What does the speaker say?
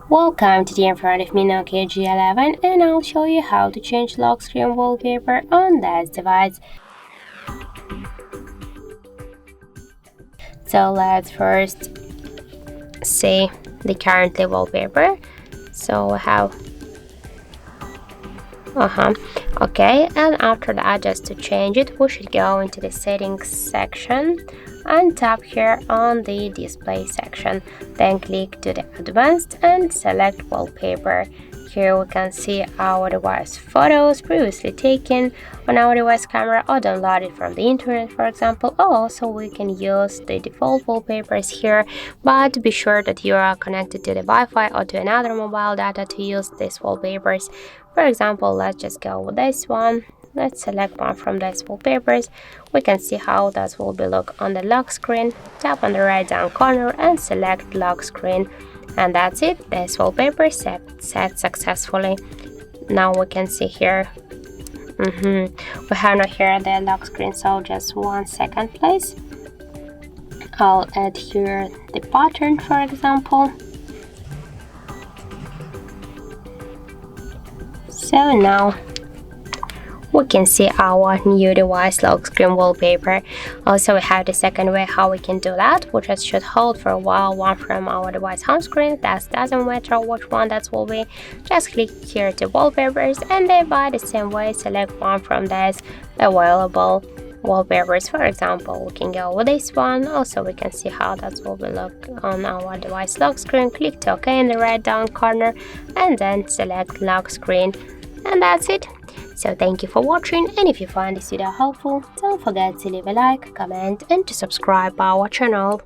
Welcome to the in front of me Nokia G11, and I'll show you how to change lock screen wallpaper on this device. So let's first see the currently wallpaper. So we have okay, and after that, just to change it, we should go into the settings section and tap here on the display section, then click to the advanced and select wallpaper. Here we can see our device photos previously taken on our device camera or downloaded from the internet, for example. Also, we can use the default wallpapers here, but be sure that you are connected to the Wi-Fi or to another mobile data to use these wallpapers. For example, let's just go with this one. Let's select one from these wallpapers. We can see how that will be look on the lock screen. Tap on the right down corner and select lock screen. And that's it. This wallpaper set successfully. Now we can see here. We have not here the lock screen, so just 1 second please. I'll add here the pattern, for example. So now we can see our new device lock screen wallpaper. Also, we have the second way how we can do that. We just should hold for a while one from our device home screen. That doesn't matter which one that will be. Just click here to wallpapers, and then by the same way select one from these available wallpapers. For example, we can go with this one. Also, we can see how that will be look on our device lock screen. Click to OK in the right down corner and then select lock screen, and that's it. So thank you for watching, and if you find this video helpful, don't forget to leave a like, comment and to subscribe our channel.